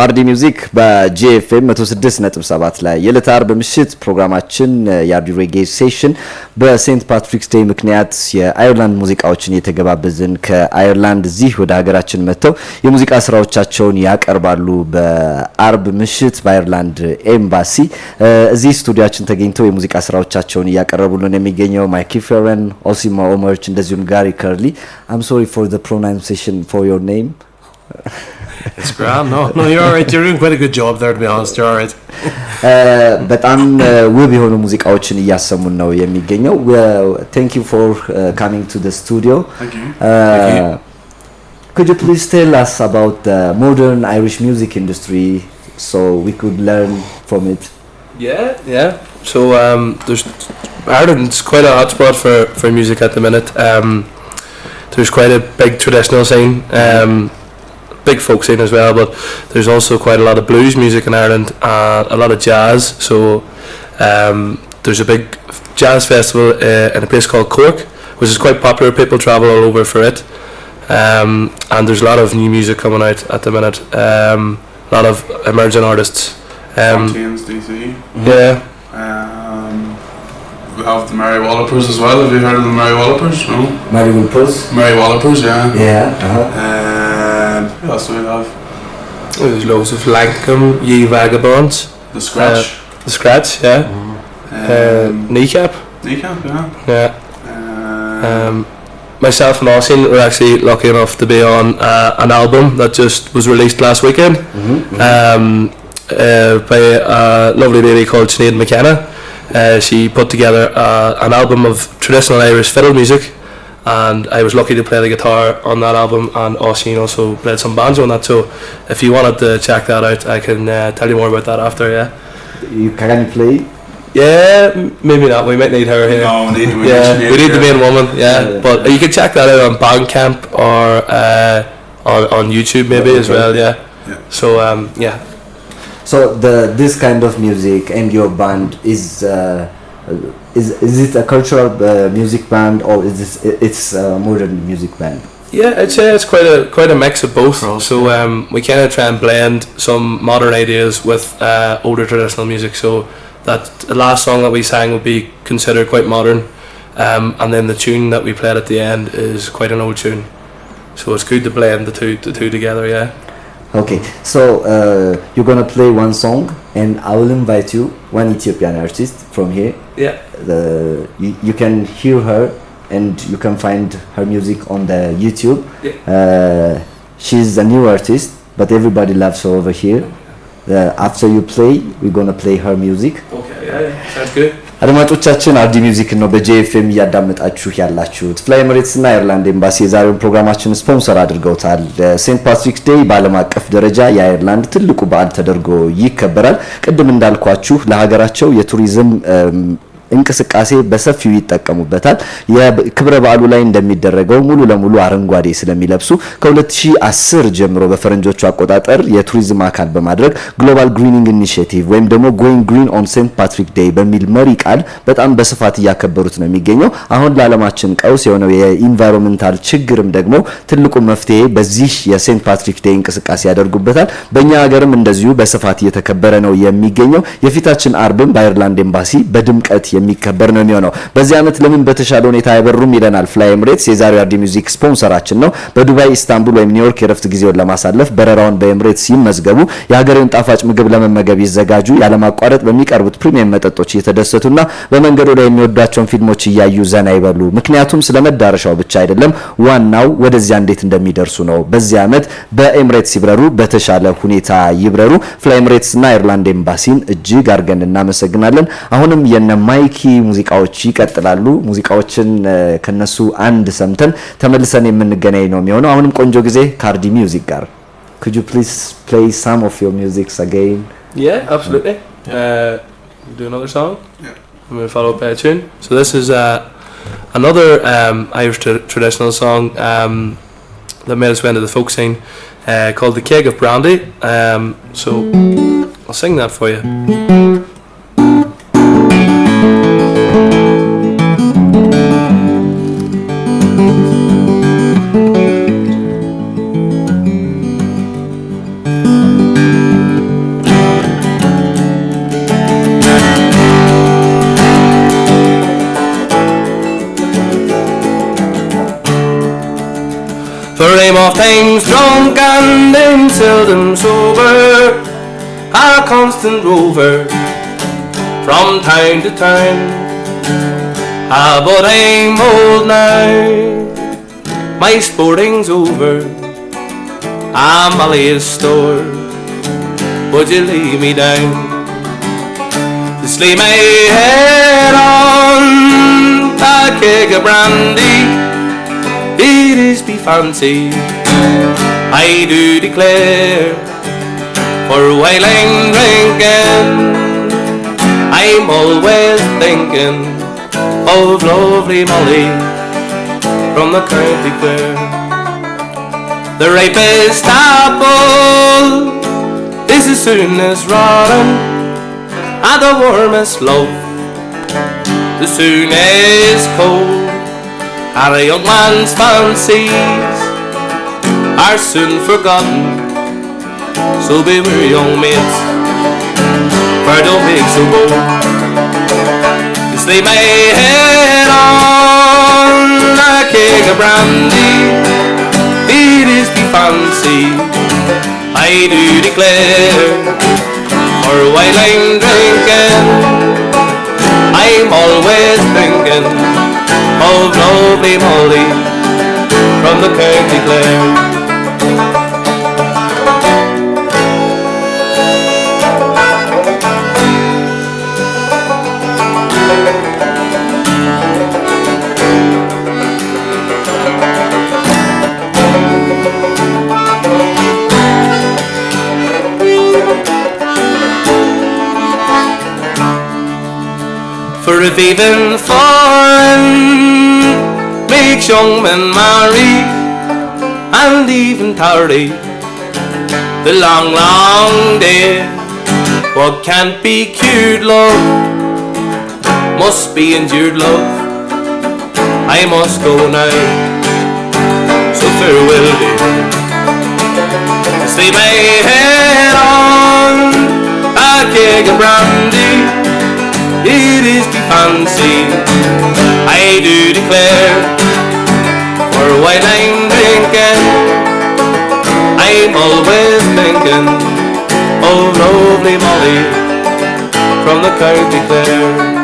Speaker 4: አርዲ ሚውዚክ በጂኤፍኤም 106.7 ላይ የዕለተ ዓርብ ምሽት ፕሮግራማችን የአርዲ ሬጌ ሴሽን በሴንት ፓትሪክስ ዴይ ምክንያት የአየርላንድ ሙዚቃዎችን የተገባበዝን ከአየርላንድ እዚህ ወደ ሀገራችን መጥተው የሙዚቃ ስራዎቻቸውን ያቀርባሉ። በአርብ ምሽት በአየርላንድ ኤምባሲ እዚህ ስቱዲዮአችን ተገኝተው የሙዚቃ ስራዎቻቸውን እያቀረቡልን የሚገኘው ማይክ ፌረን፣ ኦሲማ ኦመርች እንደዚሁም ጋሪ ከርሊ። I'm sorry for the pronunciation for your name.
Speaker 5: It's grand. No, you're all right. You're doing quite a good job there, to be honest. You're all right.
Speaker 4: በጣም ውብ የሆኑ ሙዚቃዎችን እያሰሙን ነው የሚገኘው። Thank you for coming to the studio.
Speaker 6: Thank you.
Speaker 4: Could you please tell us about the modern Irish music industry so we could learn from it?
Speaker 7: Yeah. So there's Ireland's quite a hotspot for music at the minute. There's quite a big traditional scene. Big folk scene as well, but there's also quite a lot of blues music in Ireland and a lot of jazz. So there's a big jazz festival in a place called Cork, which is quite popular. People travel all over for it, and there's a lot of new music coming out at the minute. A lot of emerging artists.
Speaker 6: Fontaines, DC.
Speaker 7: Yeah.
Speaker 6: We have the Mary Wallopers as well. Have you heard of the Mary Wallopers? No.
Speaker 4: Mary Wallopers?
Speaker 6: Mary Wallopers, yeah.
Speaker 4: Yeah.
Speaker 6: Who else do we have?
Speaker 7: There's loads of Lankum, Ye Vagabonds.
Speaker 6: The Scratch.
Speaker 7: The Scratch, yeah. Kneecap.
Speaker 6: Kneecap,
Speaker 7: Yeah. Myself and Oisin were actually lucky enough to be on an album that just was released last weekend by a lovely lady called Sinead McKenna. She put together an album of traditional Irish fiddle music, and I was lucky to play the guitar on that album, and Oisin also played some banjo on that. So if you wanted to check that out, I can tell you more about that after. Yeah.
Speaker 4: You can play?
Speaker 7: Yeah, maybe not. We might need her here.
Speaker 6: No,
Speaker 7: we need the main woman. Yeah, but you can check that out on Bandcamp or on YouTube maybe as well. Yeah. So yeah.
Speaker 4: So this kind of music and your band is Is it a cultural music band, or is it's a modern music band?
Speaker 7: Yeah, I'd say it's quite a mix of both. So we kind of try and blend some modern ideas with older traditional music. So that the last song that we sang would be considered quite modern, and then the tune that we played at the end is quite an old tune. So it's good to blend the two together. Yeah.
Speaker 4: Okay, so you're gonna play one song, and I will invite you one Ethiopian artist from here.
Speaker 7: Yeah.
Speaker 4: You can hear her, and you can find her music on the YouTube.
Speaker 7: Yeah.
Speaker 4: She's a new artist, but everybody loves her over here. After you play, we're gonna play her music.
Speaker 7: Okay. Yeah. Sounds good.
Speaker 4: አድማጮቻችን አርዲ ሚውዚክ ነው በጄኤፍኤም እያዳመጣችሁ ያላችሁት። ፍላይ ኤምሬትስ እና አየርላንድ ኤምባሲ የዛሬውን ፕሮግራማችን ስፖንሰር አድርገውታል። ሴንት ፓትሪክስ ዴይ በዓለም አቀፍ ደረጃ የአየርላንድ ትልቁ በዓል ተደርጎ ይከበራል። ቅድም እንዳልኳችሁ ለሀገራቸው የቱሪዝም እንቅስቃሴ በሰፊው ይጠቀሙበታል። የክብረ በዓሉ ላይ እንደሚደረገው ሙሉ ለሙሉ አረንጓዴ ስለሚለብሱ ከ2010 ጀምሮ በፈረንጆቹ አቆጣጠር የቱሪዝም አካል በማድረግ ግሎባል ግሪኒንግ ኢኒሺየቲቭ ወይም ደግሞ ጎይንግ ግሪን ኦን ሴንት ፓትሪክ ዴይ በሚል መሪ ቃል በጣም በስፋት እያከበሩት ነው የሚገኘው። አሁን ለዓለማችን ቀውስ የሆነው የኢንቫይሮንመንታል ችግርም ደግሞ ትልቁ መፍትሄ በዚህ የሴንት ፓትሪክ ዴይ እንቅስቃሴ ያደርጉበታል። በእኛ ሀገርም እንደዚሁ በስፋት እየተከበረ ነው የሚገኘው። የፊታችን አርብም በአየርላንድ ኤምባሲ በድምቀት የሚከበር ነው የሚሆነው። በዚህ አመት ለምን በተሻለ ሁኔታ አይበሩም ይለናል ፍላይ ኤምሬትስ የዛሬው አርዲ ሚውዚክ ስፖንሰራችን ነው። በዱባይ፣ ኢስታንቡል ወይም ኒውዮርክ የረፍት ጊዜውን ለማሳለፍ በረራውን በኤምሬትስ ይመዝገቡ። የሀገሬውን ጣፋጭ ምግብ ለመመገብ ይዘጋጁ። ያለማቋረጥ በሚቀርቡት ፕሪሚየም መጠጦች እየተደሰቱና በመንገዱ ላይ የሚወዷቸውን ፊልሞች እያዩ ዘና ይበሉ። ምክንያቱም ስለመዳረሻው ብቻ አይደለም፣ ዋናው ወደዚያ እንዴት እንደሚደርሱ ነው። በዚህ አመት በኤምሬትስ ይብረሩ፣ በተሻለ ሁኔታ ይብረሩ። ፍላይ ኤምሬትስ እና አየርላንድ ኤምባሲን እጅግ አድርገን እናመሰግናለን። አሁንም የነማይኪ ሙዚቃዎች ይቀጥላሉ። ሙዚቃዎችን ከነሱ አንድ ሰምተን ተመልሰን የምንገናኝ ነው የሚሆነው። አሁንም ቆንጆ ጊዜ ከአርዲ ሚውዚክ ጋር። Could you please play some of your musics again?
Speaker 7: Yeah, absolutely. Do another song?
Speaker 6: Yeah.
Speaker 7: I'm going to follow up by a tune. So this is another Irish traditional song that made its way into the folk scene called The Keg of Brandy. So I'll sing that for you. For aim of things drunk and them seldom sober, a constant rover from town to town. But I'm old now, my sporting's over, I'm Molly's store. Would you lay me down to lay my head on a keg of brandy? It is be fancy, I do declare. For while I'm drinking, I'm always thinking of lovely Molly from the county Clare. The ripest apple is the soonest rotten, and the warmest love the soonest cold. And a young man's fancies are soon forgotten, so beware young mates, for don't make so bold. Just lay my head on a keg of brandy, it is me fancy, I do declare. For while I'm drinking, I'm always thinking of lovely Molly from the county Clare. For if even foreign makes young men marry and even tardy the long, long day, what can't be cured, love, must be endured, love. I must go now, so farewell, dear. Stay my head on a keg of brandy. It is the fancy, I do declare. For while I'm drinking, I'm always thinking of lovely Molly from the County Clare.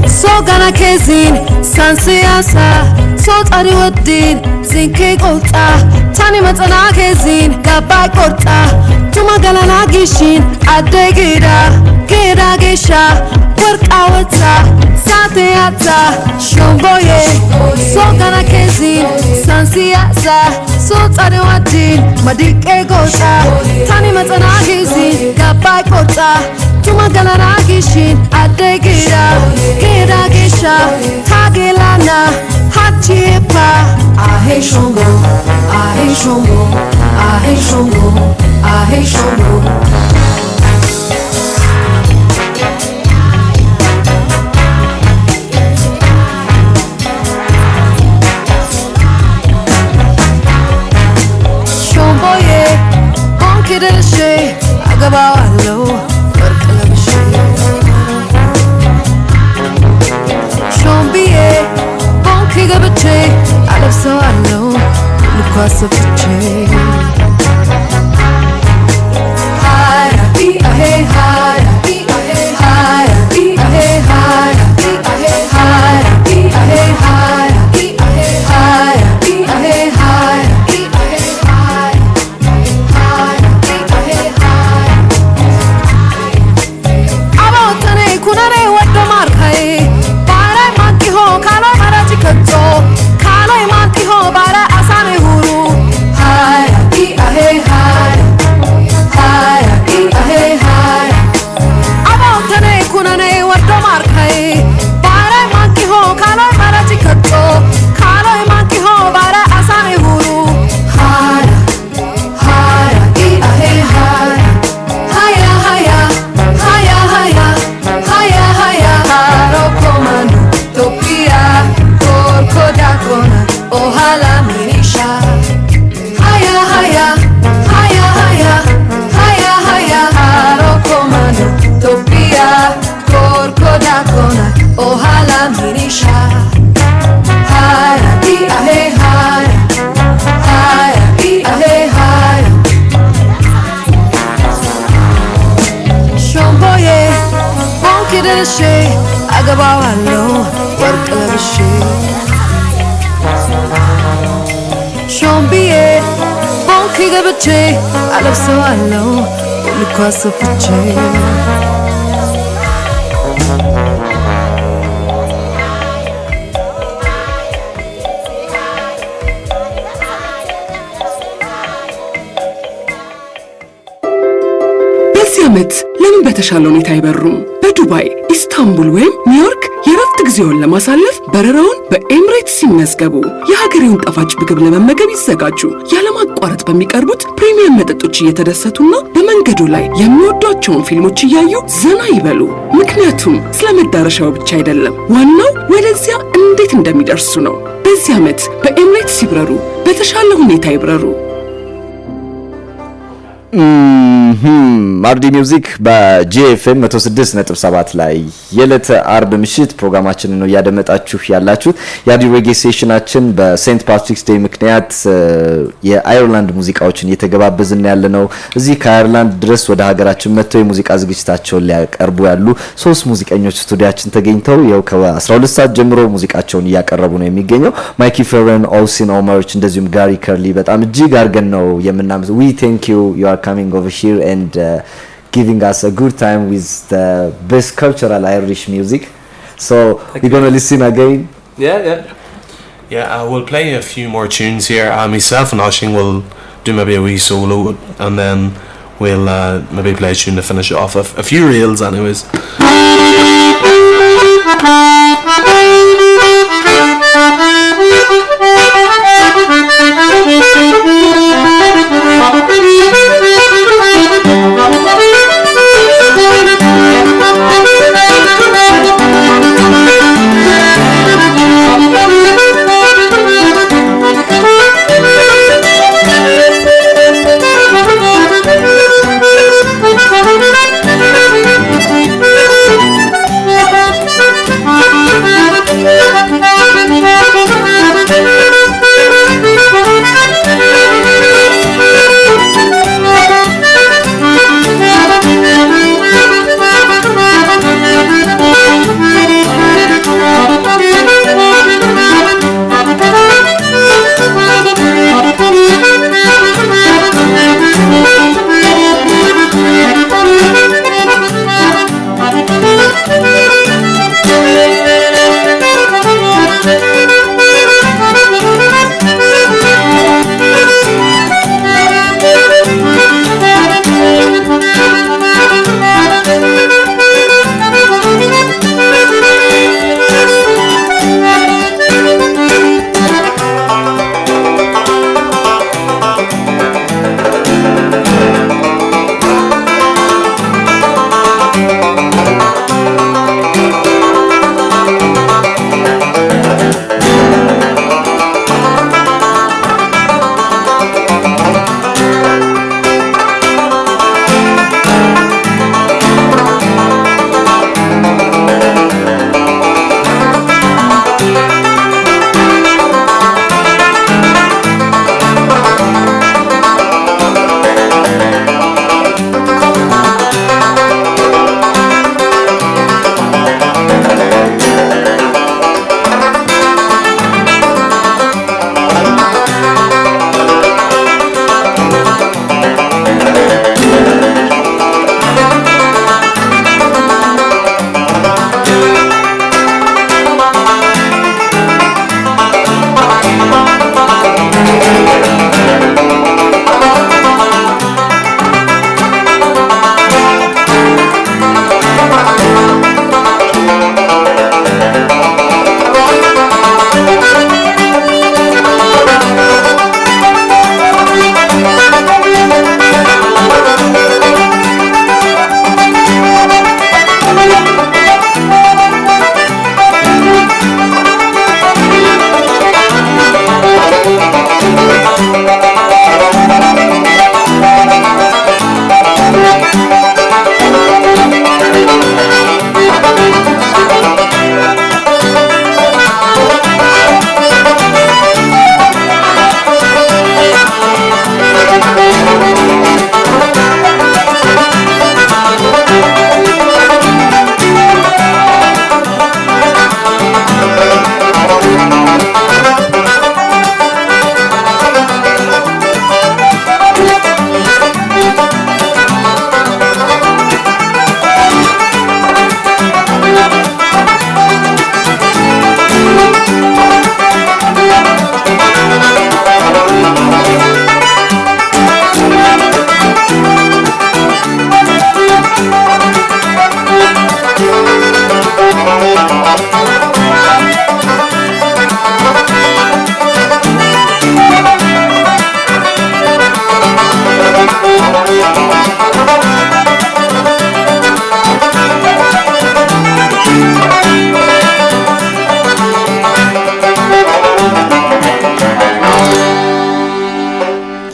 Speaker 10: Sogana kezin sansiasa sotari wadin zinke qota tani matsana kezin gaba qota tuma galana gishin adegida gida gesha worqawata sateata shomboye sogana kezin sansiasa sotari wadin madike qota tani matsana kezin gaba qota tuma galana gishin adegida gida gesha tagelana hachipa ahe shombo ahe shombo ahe shombo ahe shombo shomboye bonkideshe agabawalo Shombiye, bonki gabache, I love so I know, look what's up to change. Hi, be a hey, hi, be a hey, hi, be a hey, hi, be a hey, hi, be a hey, hi, be a hey, hi, be a hey, hi, be a hey, hi, be a hey, hi. About tane kunare waddo markai. Kalo maraji kato, kalo imanti ho bara asane huru. Hi, be a hey, hi, be a hey, hi. About tane kunane waddo markai. Bara imanti ho kalo maraji kato, kalo imanti ho bara asane huru. Hi, be a hey, hi. Hiya, hiya, hiya, hiya, hiya, hiya. Haro komando. Kodakona, ohala minisha. Haya, haya, haya, haya, haya, haya, haro komando. Topia, kodakona, ohala minisha. Haya, be a hey, haya, be a hey, haya. Shomboye, bonki deshe, agabawalo, work of Shombiye, bonki Jalki gabache, I love so I know. Look what's up for
Speaker 8: ዓመት ለምን በተሻለ ሁኔታ አይበሩም? በዱባይ፣ ኢስታንቡል ወይም ኒውዮርክ የረፍት ጊዜውን ለማሳለፍ በረራውን በኤምሬትስ ሲመዝገቡ የሀገሬውን ጣፋጭ ምግብ ለመመገብ ይዘጋጁ። ያለማቋረጥ በሚቀርቡት ፕሪሚየም መጠጦች እየተደሰቱና በመንገዱ ላይ የሚወዷቸውን ፊልሞች እያዩ ዘና ይበሉ። ምክንያቱም ስለመዳረሻው ብቻ አይደለም፣ ዋናው ወደዚያ እንዴት እንደሚደርሱ ነው። በዚህ ዓመት በኤምሬትስ ይብረሩ፣ በተሻለ ሁኔታ ይብረሩ።
Speaker 4: አርዲ ሚውዚክ በጂኤፍኤም 106.7 ላይ የዕለተ አርብ ምሽት ፕሮግራማችንን ነው ያደመጣችሁ ያላችሁት። የአርዲ ሬጌ ሴሽናችን በሴንት ፓትሪክስ ዴይ ምክንያት የአየርላንድ ሙዚቃዎችን እየተገባበዝን ያለነው። እዚህ ከአየርላንድ ድረስ ወደ ሀገራችን መጥተው የሙዚቃ ዝግጅታቸውን ሊያቀርቡ ያሉ 3 ሙዚቀኞች ስቱዲያችን ተገኝተው ያው ከ12 ሰዓት ጀምሮ ሙዚቃቸውን እያቀረቡ ነው የሚገኘው። ማይኪ ፈረን፣ ኦሲን ኦመርች እንደዚሁም ጋሪ ከርሊ በጣም እጅግ አርገን ነው የምናመሰግነው። we thank you are coming over here and giving us a good time with the best cultural Irish music. So we're going to listen again.
Speaker 5: Yeah, we'll play a few more tunes here. Myself and Oshing will do maybe a wee solo, and then we'll maybe play a tune to finish it off. A few reels anyways.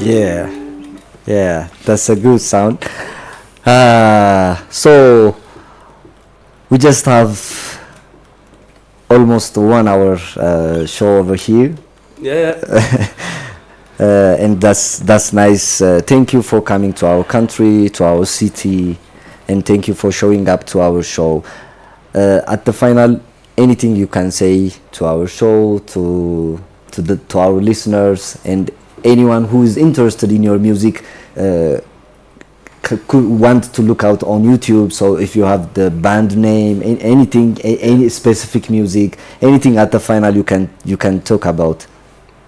Speaker 4: Yeah, that's a good sound. So we just have almost 1 hour show over here.
Speaker 7: Yeah.
Speaker 4: And that's nice. Thank you for coming to our country, to our city, and thank you for showing up to our show. At the final, anything you can say to our show, to our listeners, and anyone who is interested in your music could want to look out on YouTube. So if you have the band name, anything, any specific music, anything at the final you can talk about.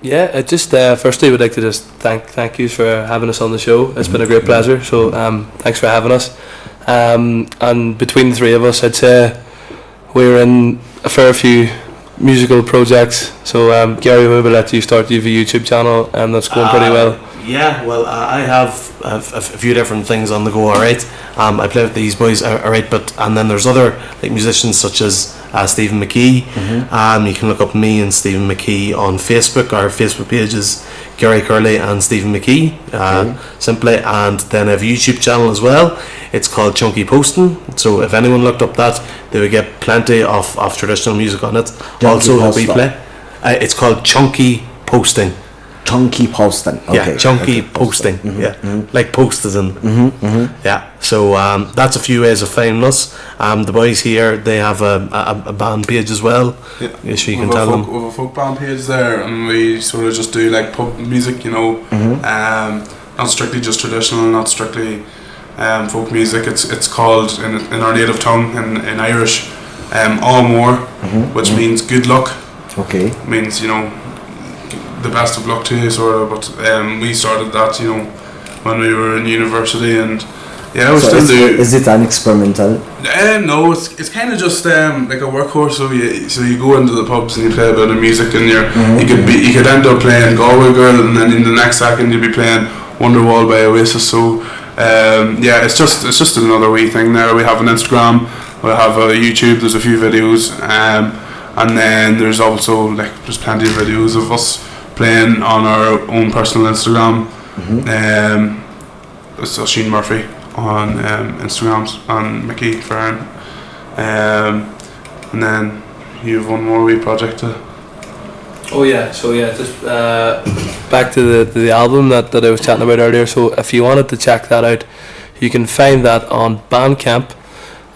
Speaker 7: Yeah, I just firstly would like to just thank you for having us on the show. It's been a great pleasure. So thanks for having us. And between the three of us, I'd say we're in a fair few musical projects. So Gary, maybe let you start. You have a YouTube channel, and that's going pretty well.
Speaker 5: Yeah, well, I have a few different things on the go. All right, I play with these boys. All right, and then there's other like musicians such as Stephen McKee. You can look up me and Stephen McKee on Facebook. Our Facebook page is Gary Curley and Stephen McKee, simply. And then I have a YouTube channel as well. It's called Chunky Posting. So if anyone looked up that, they would get plenty of traditional music on it. We play. It's called Chunky Posting.
Speaker 4: Chunky Posting. Okay.
Speaker 5: Yeah, Chunky Posting. Yeah, like post as in. Yeah. So that's a few ways of finding us. The boys here, they have a band page as well. Yeah. So you can tell them.
Speaker 6: We have a folk band page there, and we sort of just do like pub music, you know. Not strictly just traditional, not strictly folk music. It's called in our native tongue in Irish, all more, which means good luck.
Speaker 4: Okay.
Speaker 6: Means, you know, the best of luck to you, sort of. But we started that, you know, when we were in university, and yeah, we still do.
Speaker 4: Is it an experimental?
Speaker 6: No, it's kind of just like a workhorse. So you go into the pubs and you play a bit of music, and you could end up playing Galway Girl, and then in the next second you'd be playing Wonderwall by Oasis. So yeah, it's just another wee thing there. We have an Instagram, we have a YouTube. There's a few videos, and then there's also like there's plenty of videos of us playing on our own personal Instagram. It's Sheen Murphy on Instagrams, and Mickey Fern, and then you have one more wee project to.
Speaker 7: Oh yeah, so yeah, just back to the album that I was chatting about earlier. So if you wanted to check that out, you can find that on Bandcamp,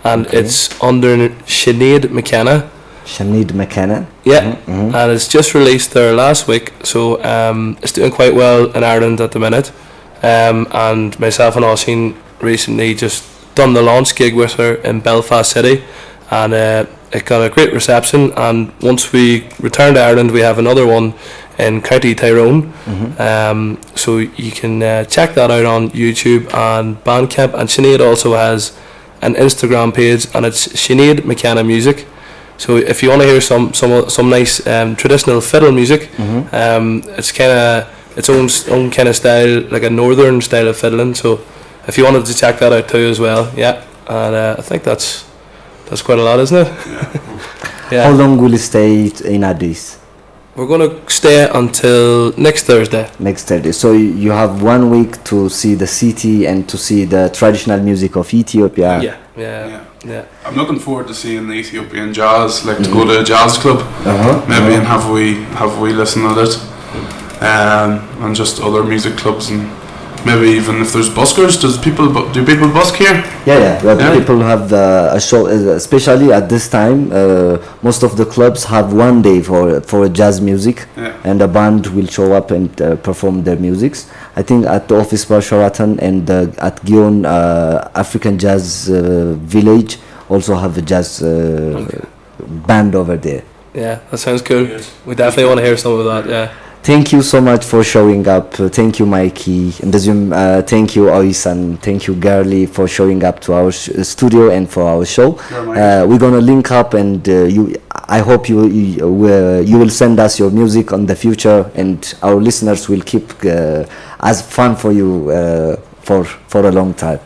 Speaker 7: and it's under Sinead McKenna.
Speaker 4: Sinead McKenna.
Speaker 7: Yeah, and it's just released there last week, so it's doing quite well in Ireland at the minute. And myself and Oisin recently just done the launch gig with her in Belfast City, and it got a great reception. And once we return to Ireland, we have another one in County Tyrone. So you can check that out on YouTube and Bandcamp. And Sinead also has an Instagram page, and it's Sinead McKenna Music. So if you want to hear some nice traditional fiddle music, it's kind of its own kind of style, like a northern style of fiddling. So if you wanted to check that out too as well, yeah. And I think that's quite a lot, isn't it? Yeah.
Speaker 4: How long will you stay in Addis?
Speaker 7: We're going to stay until next Thursday.
Speaker 4: Next Thursday. So you have 1 week to see the city and to see the traditional music of Ethiopia.
Speaker 7: Yeah.
Speaker 6: I'm looking forward to seeing the Ethiopian jazz, like to go to a jazz club, maybe, and have we listen to it, and just other music clubs, and maybe even if there's buskers. Do people busk here?
Speaker 4: Yeah. People have a show, especially at this time. Most of the clubs have 1 day for jazz music, and a band will show up and perform their musics. I think at the Office Bar Sheraton and at Gion African Jazz Village also have a jazz band over there.
Speaker 7: Yeah, that sounds cool. We definitely want to hear some of that. Yeah.
Speaker 4: Thank you so much for showing up. Thank you, Mikey. And thank you, Oisan. Thank you, Garly, for showing up to our studio and for our show. We're gonna link up, and I hope you will send us your music on the future, and our listeners will keep as fun for you for a long time.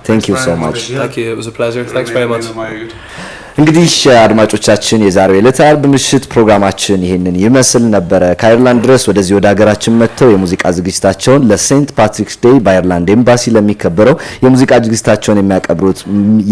Speaker 4: Thank you so much.
Speaker 7: Thank you. It was a pleasure. Thanks very much.
Speaker 4: እንግዲህ አድማጮቻችን የዛሬው የዕለተ አርብ ምሽት ፕሮግራማችን ይሄንን ይመስል ነበር። ከአየርላንድ ድረስ ወደዚህ ወደ ሀገራችን መጥተው የሙዚቃ ዝግጅታቸውን ለሴንት ፓትሪክስ ዴይ በአየርላንድ ኤምባሲ ለሚከበረው የሙዚቃ ዝግጅታቸውን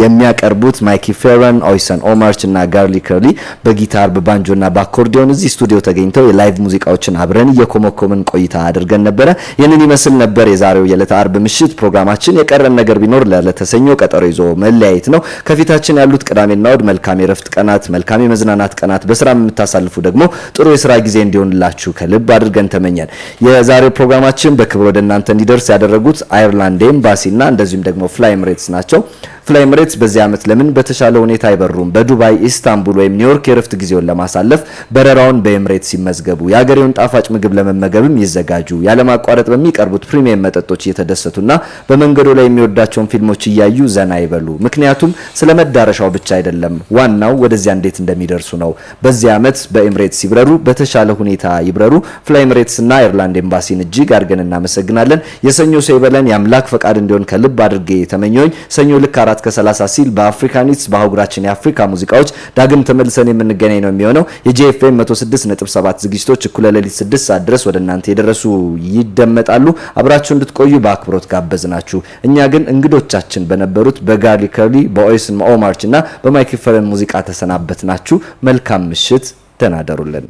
Speaker 4: የሚያቀርቡት ማይኪ ፌረን፣ ኦይሰን ኦማርች እና ጋርሊ ከርሊ በጊታር በባንጆና በአኮርዲዮን እዚህ ስቱዲዮ ተገኝተው የላይቭ ሙዚቃዎችን አብረን እየኮመኮምን ቆይታ አድርገን ነበር። ይሄንን ይመስል ነበር የዛሬው የዕለተ አርብ ምሽት ፕሮግራማችን። የቀረን ነገር ቢኖር ለተሰኞ ቀጠሮ ይዞ መለያየት ነው። ከፊታችን ያሉት ቅዳሜና እሁድ መልካም የረፍት ቀናት፣ መልካም የመዝናናት ቀናት፣ በስራ የምታሳልፉ ደግሞ ጥሩ የስራ ጊዜ እንዲሆንላችሁ ከልብ አድርገን ተመኘን። የዛሬው ፕሮግራማችን በክብር ወደ እናንተ እንዲደርስ ያደረጉት አየርላንድ ኤምባሲና እንደዚሁም ደግሞ ፍላይ ኤምሬትስ ናቸው። ፍላይ ኤምሬትስ በዚህ ዓመት ለምን በተሻለ ሁኔታ አይበሩም? በዱባይ፣ ኢስታንቡል ወይም ኒውዮርክ የረፍት ጊዜውን ለማሳለፍ በረራውን በኤምሬትስ ይመዝገቡ። የሀገሬውን ጣፋጭ ምግብ ለመመገብም ይዘጋጁ። ያለማቋረጥ በሚቀርቡት ፕሪሚየም መጠጦች እየተደሰቱና በመንገዱ ላይ የሚወዳቸውን ፊልሞች እያዩ ዘና ይበሉ። ምክንያቱም ስለመዳረሻው ብቻ አይደለም፣ ዋናው ወደዚያ እንዴት እንደሚደርሱ ነው። በዚህ ዓመት በኤምሬትስ ይብረሩ፣ በተሻለ ሁኔታ ይብረሩ። ፍላይ ኤምሬትስና አየርላንድ ኤምባሲን እጅግ አድርገን እናመሰግናለን። የሰኞ ሰው ይበለን የአምላክ ፈቃድ እንዲሆን ከልብ አድርጌ ተመኘሁኝ። ሰኞ ልክ 4:30 ሲል በአፍሪካኒትስ በአህጉራችን የአፍሪካ ሙዚቃዎች ዳግም ተመልሰን የምንገናኝ ነው የሚሆነው። የጄኤፍኤም 106.7 ዝግጅቶች እኩለ ሌሊት 6 ሰዓት ድረስ ወደ እናንተ የደረሱ ይደመጣሉ። አብራችሁ እንድትቆዩ በአክብሮት ጋበዝናችሁ። እኛ ግን እንግዶቻችን በነበሩት በጋርሊ ከርሊ፣ በኦይሰን ኦማርች እና በማይክ ፈረን ሙዚቃ ተሰናበትናችሁ። መልካም ምሽት፣ ደህና ደሩልን።